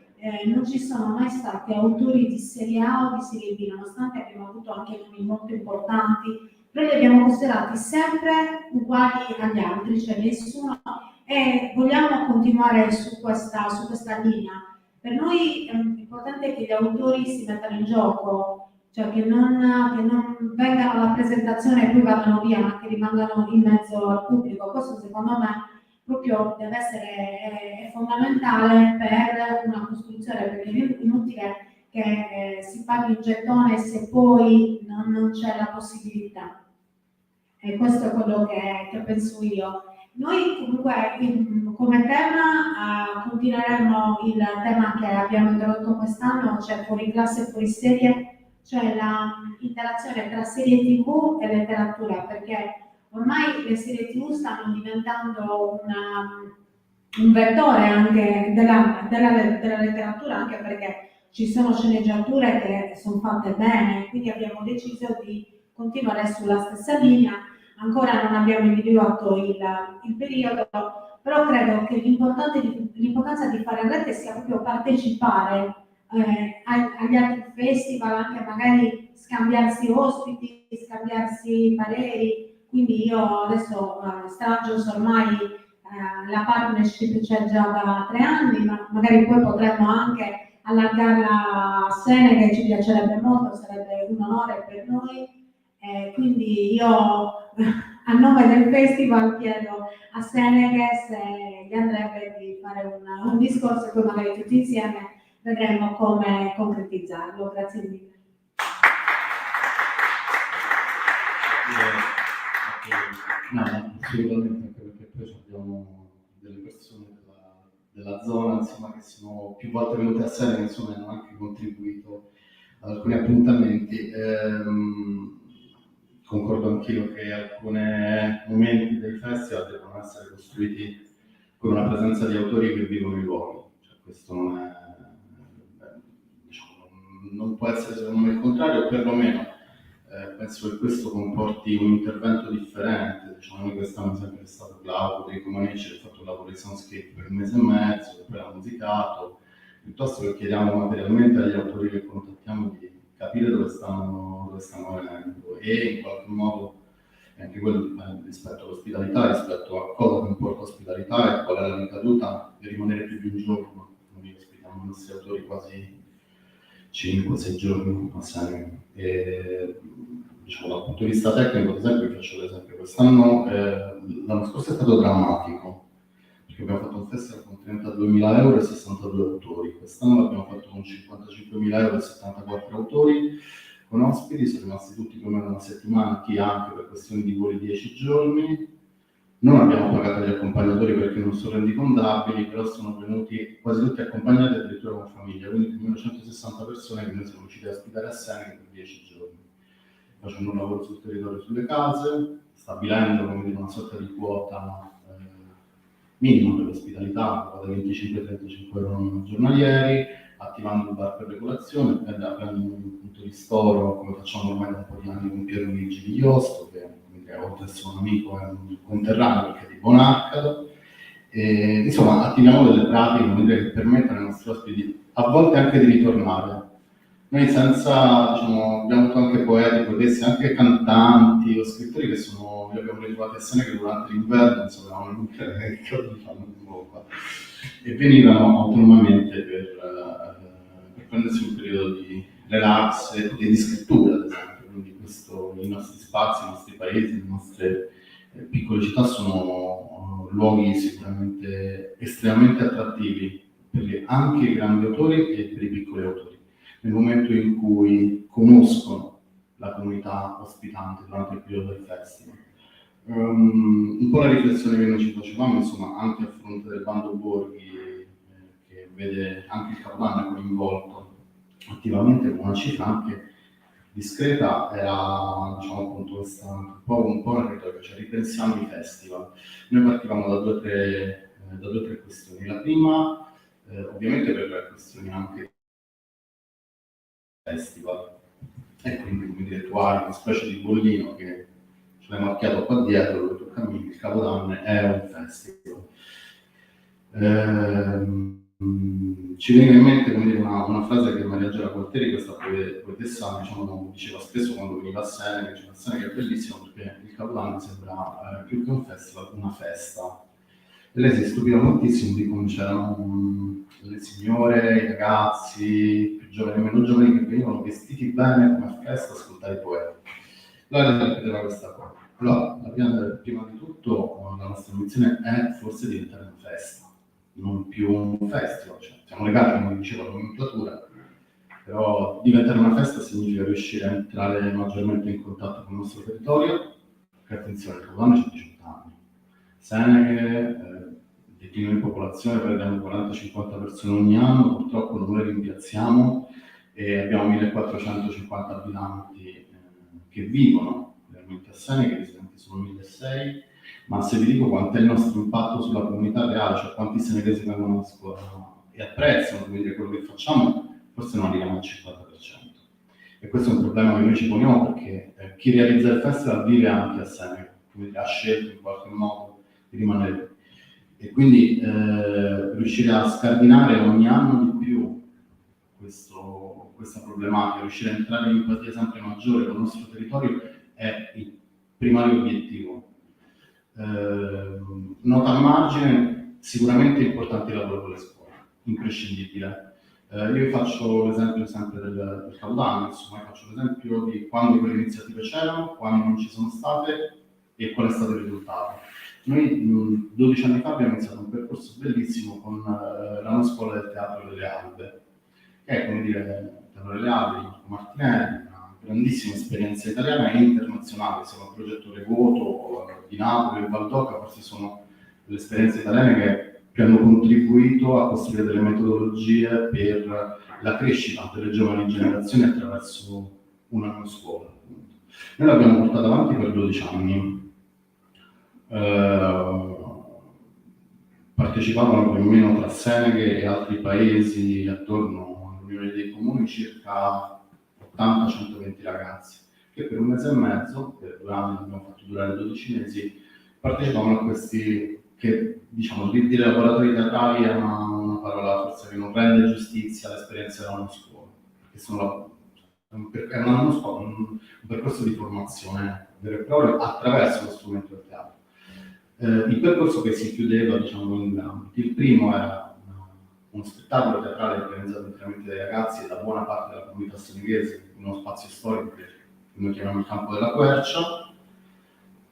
non ci sono mai stati autori di serie A o di serie B, nonostante abbiamo avuto anche nomi molto importanti, però li abbiamo considerati sempre uguali agli altri, cioè nessuno, e vogliamo continuare su questa linea. Per noi è importante che gli autori si mettano in gioco, cioè che non vengano alla presentazione e poi vadano via, ma che rimangano in mezzo al pubblico. Questo secondo me proprio deve essere è fondamentale per una costruzione, perché è inutile che si paghi il gettone se poi non c'è la possibilità. E questo è quello che penso io. Noi comunque come tema continueremo il tema che abbiamo introdotto quest'anno, cioè fuori classe e fuori serie, cioè l'interazione tra serie TV e letteratura, perché ormai le serie TV stanno diventando un vettore anche della letteratura, anche perché ci sono sceneggiature che sono fatte bene, quindi abbiamo deciso di continuare sulla stessa linea. Ancora non abbiamo individuato il periodo, però credo che l'importanza di fare rete sia proprio partecipare agli altri festival, anche magari scambiarsi ospiti, scambiarsi pareri. Quindi io adesso Stragios ormai la partnership c'è già da 3 anni, ma magari poi potremmo anche allargarla a Senegal, ci piacerebbe molto, sarebbe un onore per noi. Quindi io a nome del festival chiedo a Senegal se gli andrebbe di fare un discorso e poi magari tutti insieme vedremo come concretizzarlo. Grazie mille. No, assolutamente, anche perché poi abbiamo delle persone della zona, insomma, che sono più volte venute a Senegal, insomma, hanno anche contribuito ad alcuni appuntamenti. Concordo anch'io che alcuni momenti dei festival devono essere costruiti con una presenza di autori che vivono i luoghi. Cioè, questo non è, diciamo, non può essere secondo me il contrario, perlomeno penso che questo comporti un intervento differente. Diciamo, noi quest'anno è sempre stato Claudio dei Comunici, che ha fatto un lavoro di soundscape per 1 mese e mezzo, che poi ha musicato, piuttosto che chiediamo materialmente agli autori che contattiamo di capire dove stanno venendo, e in qualche modo anche quello rispetto all'ospitalità, rispetto a cosa comporta ospitalità e qual è la ricaduta di rimanere più di un giorno. Noi ospitiamo i nostri autori quasi 5-6 giorni a Senegal. E diciamo, dal punto di vista tecnico, ad esempio, vi faccio l'esempio, quest'anno, l'anno scorso è stato drammatico, perché abbiamo fatto un festival con 32.000 euro e 62 autori, quest'anno l'abbiamo fatto con 55.000 euro e 74 autori, con ospiti, sono rimasti tutti più o meno una settimana, chi anche per questioni di voli 10 giorni, non abbiamo pagato gli accompagnatori perché non sono rendicontabili, però sono venuti quasi tutti accompagnati addirittura con famiglia, quindi più o meno 160 persone che noi siamo riusciti a ospitare a Senegal per 10 giorni, facendo un lavoro sul territorio, sulle case, stabilendo come dire, una sorta di quota minimo per l'ospitalità, da 25-35 euro giornalieri, attivando il bar per regolazione, aprendo un punto di ristoro, come facciamo ormai da un po' di anni con Piero Luigi Vigliosto, che oltre ad essere un amico è un conterraneo perché è di Bonarcado. Insomma, attiviamo delle pratiche che permettono ai nostri ospiti a volte anche di ritornare. Noi senza, diciamo, abbiamo avuto anche poeti, poetesse, anche cantanti o scrittori che li abbiamo ritrovati a Senegal durante l'inverno, non sapevamo che cosa fanno in bocca, e venivano autonomamente per prendersi un periodo di relax e di scrittura, ad esempio. Quindi i nostri spazi, i nostri paesi, le nostre piccole città sono luoghi sicuramente estremamente attrattivi per anche i grandi autori e per i piccoli autori. Nel momento in cui conoscono la comunità ospitante durante il periodo del festival. Un po' la riflessione che noi ci facevamo, insomma, anche a fronte del Bando Borghi, che vede anche il Capodanno coinvolto attivamente con una cifra anche discreta, era diciamo appunto questa un po' una retorica, cioè ripensiamo i festival. Noi partivamo da due o tre questioni. La prima, ovviamente per questioni anche festival, e quindi come dire tu hai una specie di bollino che ce l'hai marchiato qua dietro, dove tu cammini, il Capodanno è un festival. Ci viene in mente, come dire, una frase che Maria Gera Gualtieri, questa poetessa, diciamo, diceva spesso quando veniva a Seneca, diceva Seneca è bellissimo perché il Capodanno sembra più che un festival, una festa. E lei si stupiva moltissimo di come c'erano le signore, i ragazzi, più giovani e meno giovani, che venivano vestiti bene come a festa a ascoltare i poeti. Allora ripeteva questa cosa. Allora, prima di tutto, la nostra ambizione è forse diventare una festa, non più un festival. Cioè, siamo legati, come dicevo, alla nomenclatura, però diventare una festa significa riuscire a entrare maggiormente in contatto con il nostro territorio, perché attenzione, il Capodanno c'è 18 anni. Seneghe, declino di popolazione, perdiamo 40-50 persone ogni anno, purtroppo non le rimpiazziamo e abbiamo 1450 abitanti che vivono realmente a Seneghe, i residenti sono 1600, ma se vi dico quanto è il nostro impatto sulla comunità reale, cioè quanti seneghesi vengono a scuola e apprezzano, come dire, quello che facciamo, forse non arriviamo al 50%. E questo è un problema che noi ci poniamo perché chi realizza il festival vive anche a Seneghe, quindi ha scelto in qualche modo di rimanere. E quindi riuscire a scardinare ogni anno di più questa problematica, riuscire a entrare in empatia sempre maggiore con il nostro territorio è il primario obiettivo. Nota a margine, sicuramente importante il lavoro con le scuole, imprescindibile. Io vi faccio l'esempio sempre del Capodanno, insomma, faccio l'esempio di quando quelle iniziative c'erano, quando non ci sono state e qual è stato il risultato. Noi 12 anni fa abbiamo iniziato un percorso bellissimo con la scuola del Teatro delle Albe, che è, come dire, il Teatro delle Albe di Marco Martinelli, una grandissima esperienza italiana e internazionale. Siamo al progetto Revoto di Napoli e Valdocca, forse sono le esperienze italiane che hanno contribuito a costruire delle metodologie per la crescita delle giovani generazioni attraverso una scuola. Noi l'abbiamo portata avanti per 12 anni. Partecipavano più o meno tra Seneghe e altri paesi attorno all'Unione dei Comuni circa 80-120 ragazzi che per un mese e mezzo, per 2 anni abbiamo fatto durare 12 mesi, partecipavano a questi, che diciamo di laboratori teatrali è una parola forse che non rende giustizia all'esperienza della scuola, perché è un percorso di formazione vero e proprio attraverso lo strumento del teatro. Il percorso che si chiudeva, diciamo, in due ambiti. Il primo era uno spettacolo teatrale organizzato interamente dai ragazzi e da buona parte della comunità seneghese, in uno spazio storico che noi chiamiamo il Campo della Quercia,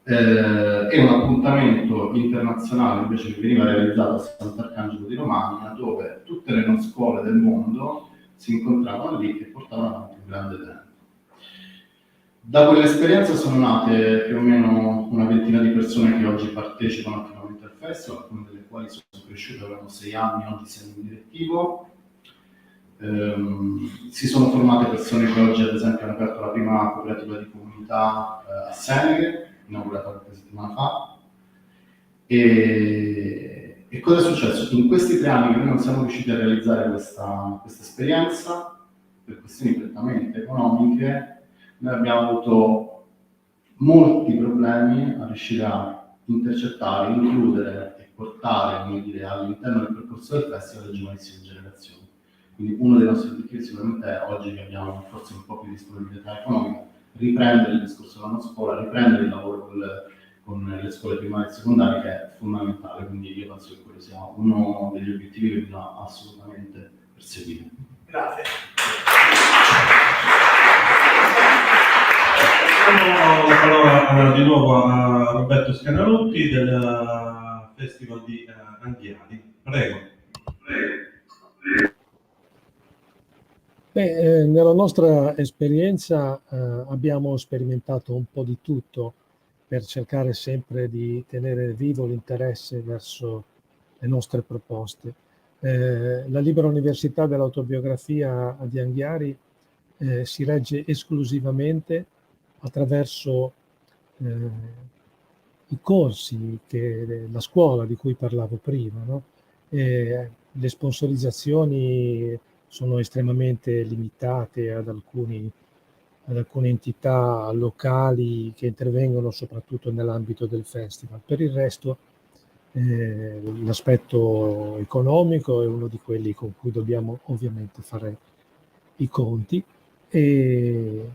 e un appuntamento internazionale invece che veniva realizzato a Sant'Arcangelo di Romagna, dove tutte le non scuole del mondo si incontravano lì e portavano avanti un grande evento. Da quell'esperienza sono nate più o meno una ventina di persone che oggi partecipano attivamente al festival, alcune delle quali sono cresciute, avevano 6 anni, oggi siamo in direttivo. Si sono formate persone che oggi ad esempio hanno aperto la prima cooperativa di comunità a Seneghe, inaugurata qualche settimana fa. E cosa è successo? In questi 3 anni che noi non siamo riusciti a realizzare questa esperienza, per questioni prettamente economiche, noi abbiamo avuto molti problemi a riuscire a intercettare, includere e portare, come dire, all'interno del percorso del festival le giovanissime generazioni. Quindi uno dei nostri obiettivi sicuramente è, oggi che abbiamo forse un po' più di disponibilità economica, riprendere il discorso della nostra scuola, riprendere il lavoro con le scuole primarie e secondarie, che è fondamentale. Quindi io penso che quello sia uno degli obiettivi che bisogna assolutamente perseguire. Grazie. Diamo la parola di nuovo a Roberto Scanarutti del Festival di Anghiari. Prego. Nella nostra esperienza abbiamo sperimentato un po' di tutto per cercare sempre di tenere vivo l'interesse verso le nostre proposte. La libera università dell'autobiografia di Anghiari si regge esclusivamente attraverso i corsi, la scuola di cui parlavo prima, no? Le sponsorizzazioni sono estremamente limitate ad alcune entità locali che intervengono soprattutto nell'ambito del festival. Per il resto l'aspetto economico è uno di quelli con cui dobbiamo ovviamente fare i conti e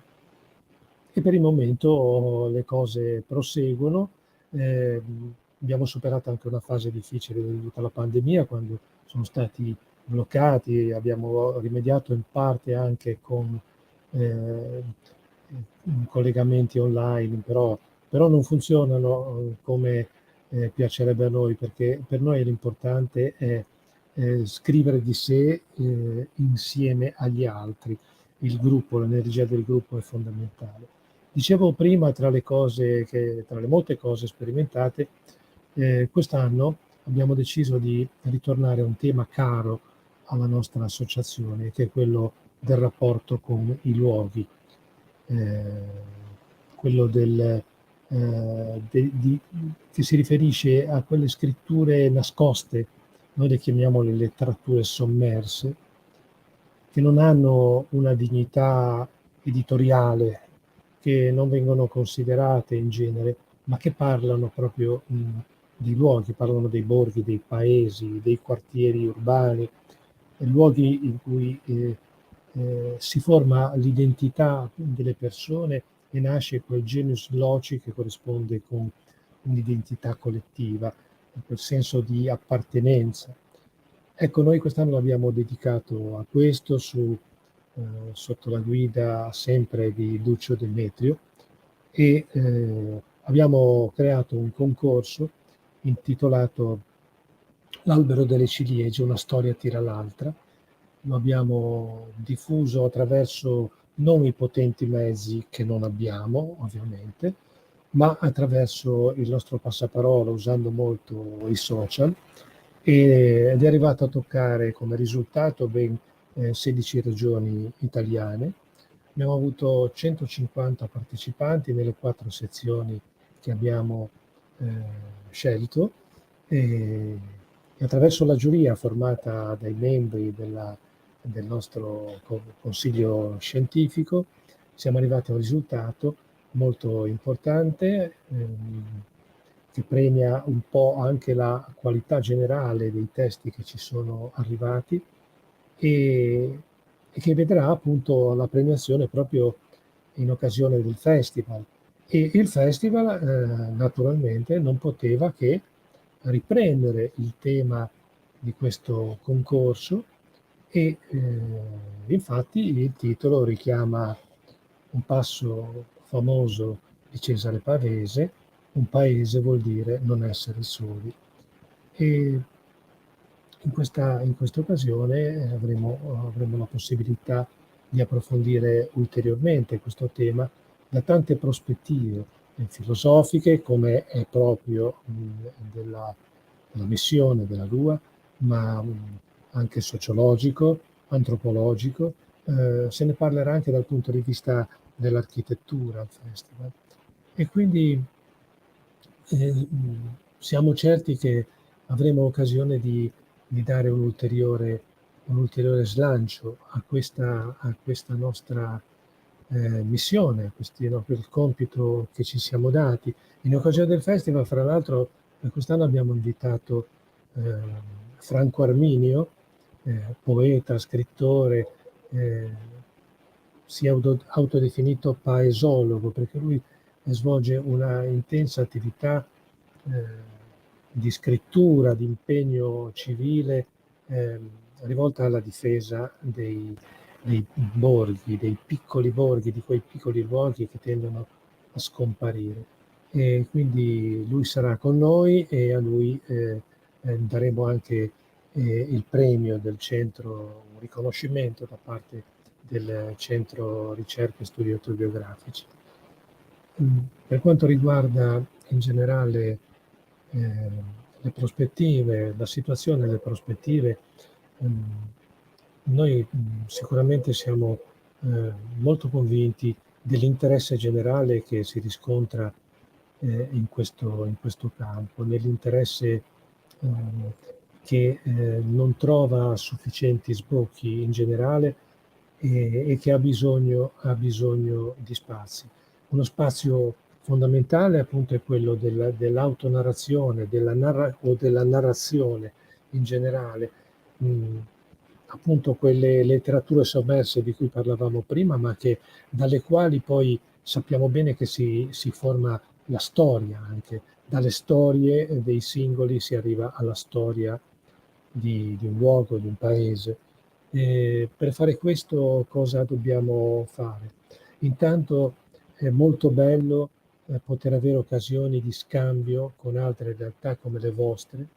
per il momento le cose proseguono. Abbiamo superato anche una fase difficile dovuta alla pandemia, quando sono stati bloccati, abbiamo rimediato in parte anche con collegamenti online, però non funzionano come piacerebbe a noi, perché per noi l'importante è scrivere di sé insieme agli altri. Il gruppo, l'energia del gruppo è fondamentale. Dicevo prima, tra le molte cose sperimentate, quest'anno abbiamo deciso di ritornare a un tema caro alla nostra associazione, che è quello del rapporto con i luoghi, quello che si riferisce a quelle scritture nascoste, noi le chiamiamo le letterature sommerse, che non hanno una dignità editoriale, che non vengono considerate in genere, ma che parlano proprio di luoghi, parlano dei borghi, dei paesi, dei quartieri urbani, luoghi in cui si forma l'identità delle persone e nasce quel genius loci che corrisponde con un'identità collettiva, quel senso di appartenenza. Ecco, noi quest'anno l'abbiamo dedicato a questo sotto la guida sempre di Duccio Demetrio e abbiamo creato un concorso intitolato L'albero delle ciliegie, una storia tira l'altra. Lo abbiamo diffuso attraverso non i potenti mezzi che non abbiamo, ovviamente, ma attraverso il nostro passaparola, usando molto i social, ed è arrivato a toccare come risultato ben 16 regioni italiane. Abbiamo avuto 150 partecipanti nelle 4 sezioni che abbiamo scelto e attraverso la giuria formata dai membri del nostro consiglio scientifico siamo arrivati a un risultato molto importante che premia un po' anche la qualità generale dei testi che ci sono arrivati e che vedrà appunto la premiazione proprio in occasione del festival. E il festival naturalmente non poteva che riprendere il tema di questo concorso e infatti il titolo richiama un passo famoso di Cesare Pavese: un paese vuol dire non essere soli. E in questa occasione avremo la possibilità di approfondire ulteriormente questo tema da tante prospettive filosofiche, come è proprio della missione della Lua, ma anche sociologico, antropologico. Se ne parlerà anche dal punto di vista dell'architettura al festival. E quindi siamo certi che avremo occasione di dare un ulteriore slancio a questa nostra missione, quel compito che ci siamo dati. In occasione del festival, fra l'altro, quest'anno abbiamo invitato Franco Arminio, poeta, scrittore, si è autodefinito paesologo, perché lui svolge una intensa attività di scrittura, di impegno civile rivolta alla difesa dei borghi, dei piccoli borghi, di quei piccoli luoghi che tendono a scomparire. E quindi lui sarà con noi e a lui daremo anche il premio del centro, un riconoscimento da parte del Centro Ricerche e Studi Autobiografici. Per quanto riguarda in generale le prospettive, la situazione, le prospettive, noi sicuramente siamo molto convinti dell'interesse generale che si riscontra in questo campo, nell'interesse che non trova sufficienti sbocchi in generale e che ha bisogno di spazi. Uno spazio fondamentale appunto è quello dell'autonarrazione, della narrazione in generale, appunto quelle letterature sommerse di cui parlavamo prima, ma dalle quali poi sappiamo bene che si forma la storia anche. Dalle storie dei singoli si arriva alla storia di un luogo, di un paese. Per fare questo cosa dobbiamo fare? Intanto è molto bello poter avere occasioni di scambio con altre realtà come le vostre,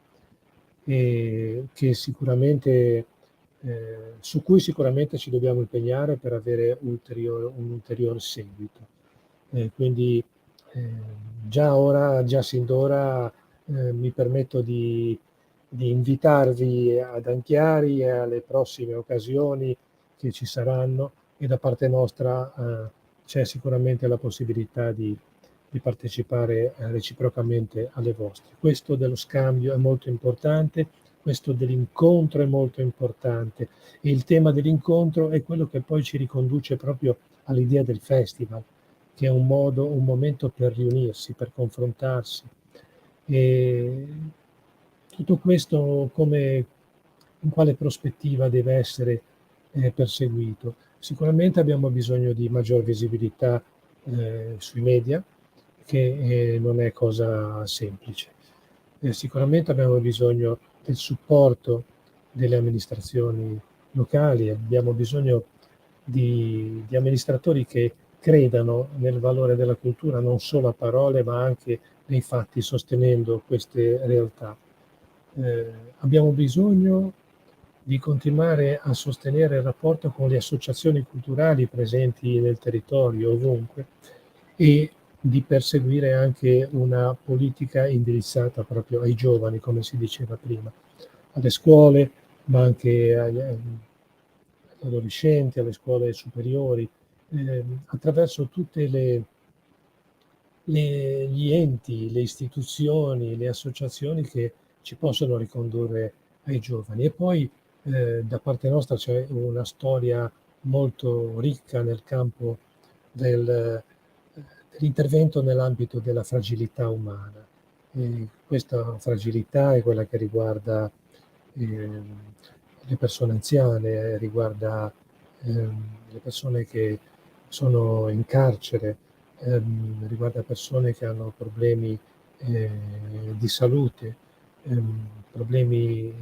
che sicuramente, su cui sicuramente ci dobbiamo impegnare per avere un ulteriore seguito. Quindi già sin d'ora mi permetto di invitarvi ad Anchiari e alle prossime occasioni che ci saranno, e da parte nostra c'è sicuramente la possibilità di partecipare reciprocamente alle vostre. Questo dello scambio è molto importante, questo dell'incontro è molto importante, e il tema dell'incontro è quello che poi ci riconduce proprio all'idea del festival, che è un momento per riunirsi, per confrontarsi. E tutto questo in quale prospettiva deve essere perseguito? Sicuramente abbiamo bisogno di maggior visibilità sui media, che non è cosa semplice. Sicuramente abbiamo bisogno del supporto delle amministrazioni locali, abbiamo bisogno di amministratori che credano nel valore della cultura non solo a parole ma anche nei fatti, sostenendo queste realtà. Abbiamo bisogno di continuare a sostenere il rapporto con le associazioni culturali presenti nel territorio, ovunque, e di perseguire anche una politica indirizzata proprio ai giovani, come si diceva prima, alle scuole, ma anche agli adolescenti, alle scuole superiori, attraverso tutte gli enti, le istituzioni, le associazioni che ci possono ricondurre ai giovani. E poi da parte nostra c'è una storia molto ricca nel campo dell'intervento nell'ambito della fragilità umana. E questa fragilità è quella che riguarda le persone anziane, riguarda le persone che sono in carcere, riguarda persone che hanno problemi di salute, problemi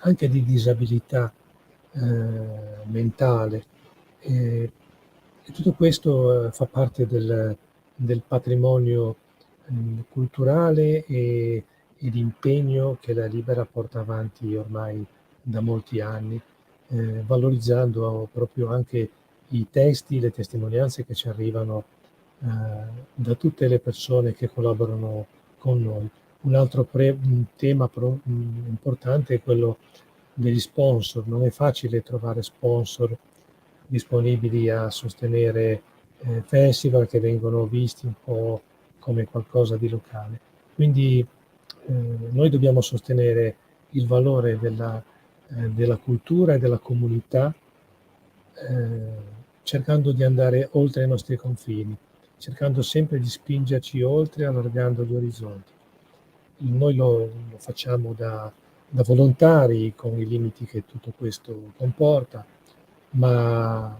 anche di disabilità mentale. E tutto questo fa parte del patrimonio culturale e di impegno che la Libera porta avanti ormai da molti anni, valorizzando proprio anche i testi, le testimonianze che ci arrivano da tutte le persone che collaborano con noi. Un altro tema importante è quello degli sponsor. Non è facile trovare sponsor disponibili a sostenere festival che vengono visti un po' come qualcosa di locale. Quindi noi dobbiamo sostenere il valore della cultura e della comunità, cercando di andare oltre i nostri confini, cercando sempre di spingerci oltre, allargando gli orizzonti. Noi lo facciamo da volontari, con i limiti che tutto questo comporta, ma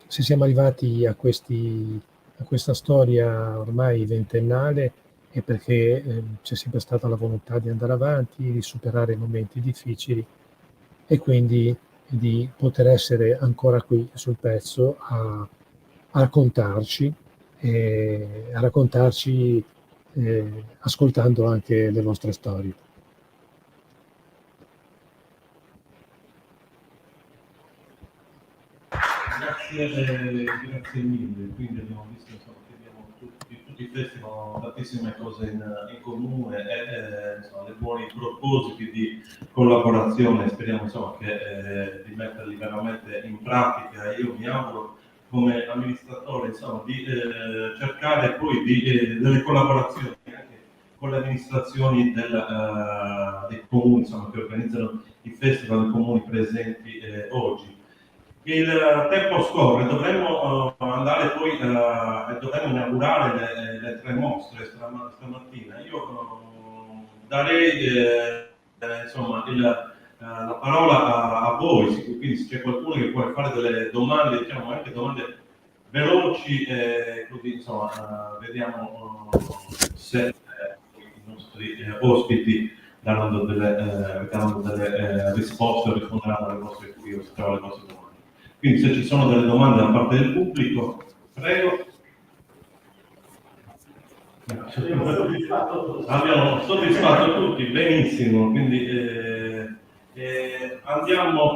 se siamo arrivati a questa storia ormai ventennale è perché c'è sempre stata la volontà di andare avanti, di superare i momenti difficili e quindi di poter essere ancora qui sul pezzo a raccontarci, ascoltando anche le vostre storie. Grazie mille, quindi abbiamo visto insomma, che abbiamo tutti i festival hanno tantissime cose in comune e insomma, dei buoni propositi di collaborazione, speriamo insomma, di metterli veramente in pratica. Io mi auguro come amministratore insomma, di cercare poi delle collaborazioni anche con le amministrazioni dei comuni insomma, che organizzano i festival dei comuni presenti oggi. Il tempo scorre, dovremmo andare poi e dovremmo inaugurare le 3 mostre stamattina. Io darei insomma, la parola a voi, quindi se c'è qualcuno che vuole fare delle domande, diciamo anche domande veloci, così insomma vediamo se i nostri ospiti danno delle risposte o risponderanno alle vostre curiosità o alle vostre domande. Quindi se ci sono delle domande da parte del pubblico, prego. Abbiamo soddisfatto tutti, benissimo, quindi andiamo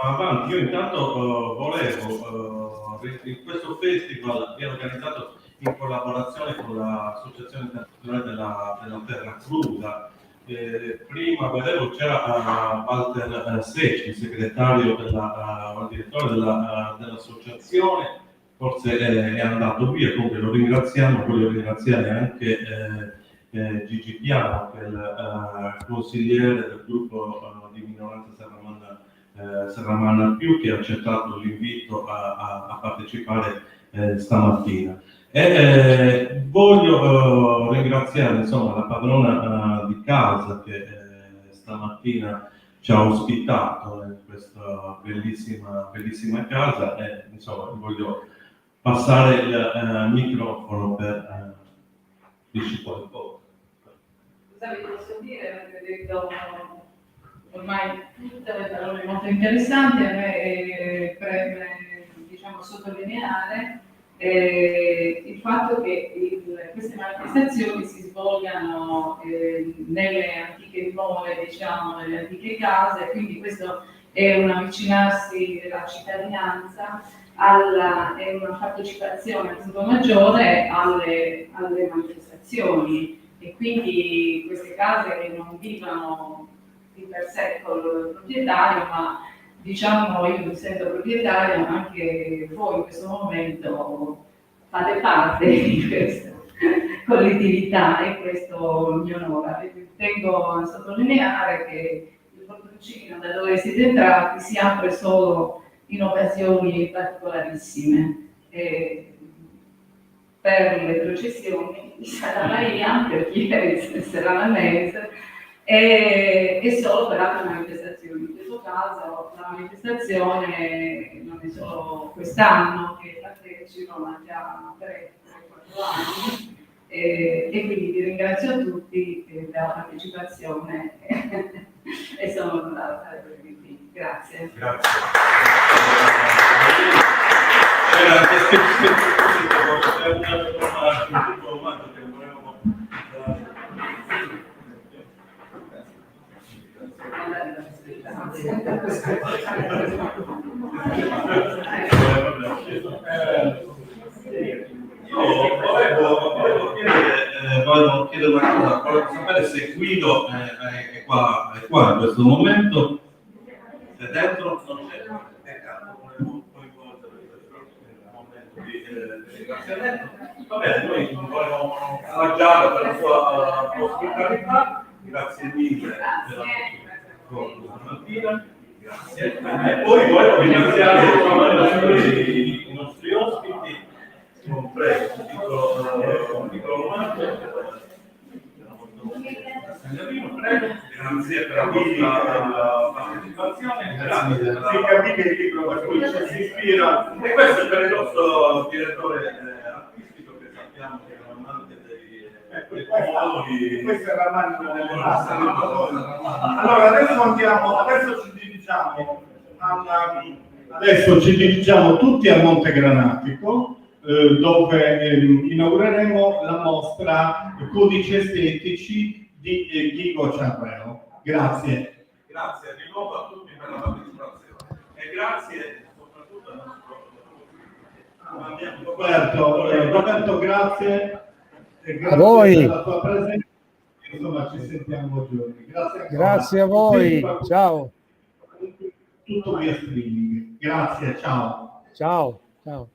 avanti. Io intanto volevo, in questo festival che è organizzato in collaborazione con l'Associazione Internazionale della Terra Cruda. Prima vedevo c'era Walter Secchi, segretario direttore dell'associazione, forse è andato via, comunque lo ringraziamo. Voglio ringraziare anche Gigi Piano, che è il consigliere del gruppo di minoranza Serramanna Più, che ha accettato l'invito a partecipare stamattina. Voglio ringraziare insomma, la padrona di casa che stamattina ci ha ospitato in questa bellissima casa e insomma, voglio passare il microfono per dirci qualcosa. Cosa vi posso dire? Avete detto ormai tutte le parole molto interessanti. A me preme diciamo, sottolineare il fatto che queste manifestazioni si svolgano nelle antiche dimore, diciamo, nelle antiche case, quindi questo è un avvicinarsi della cittadinanza è una partecipazione appunto maggiore alle manifestazioni, e quindi queste case che non vivono di per sé col proprietario, ma diciamo io mi sento proprietario, ma anche voi in questo momento fate parte di questa collettività e questo mi onora. Tengo a sottolineare che il portoncino da dove siete entrati si apre solo in occasioni particolarissime. Per le processioni di Santa Maria, per chi è serramanese, e solo per altre manifestazioni. In questo caso la manifestazione non è solo quest'anno che partecipo, ma già 3-4 anni, e quindi vi ringrazio a tutti della partecipazione e sono onorata per il invito. Grazie. Grazie. Volevo chiedere una cosa, volevo sapere se Guido è qua in questo momento, è dentro, non c'è, volevo coinvolgere nel momento di ringraziamento. Va bene, noi volevamo ringraziarla per la sua ospitalità, grazie mille per la mattina. Grazie. E poi volevo ringraziare i nostri ospiti, prego, un piccolo omaggio. Prego, grazie per la vostra partecipazione, grazie per la... Si capisce il libro per cui ci si ispira, e questo è per il nostro direttore artistico, che sappiamo che è un amante dei colori. Questo è l'amante delle masse. Allora adesso ci dirigiamo tutti a Monte Granatico, dove inaugureremo la mostra Codici Estetici di Ghigo Ciarreo. Grazie. Grazie di nuovo a tutti per la partecipazione e grazie soprattutto al nostro Roberto, grazie. E grazie A voi. per la tua presenza. Insomma, ci sentiamo a giorni. Grazie ancora. Grazie a voi, ciao. Tutto via streaming. Grazie, ciao. Ciao, ciao.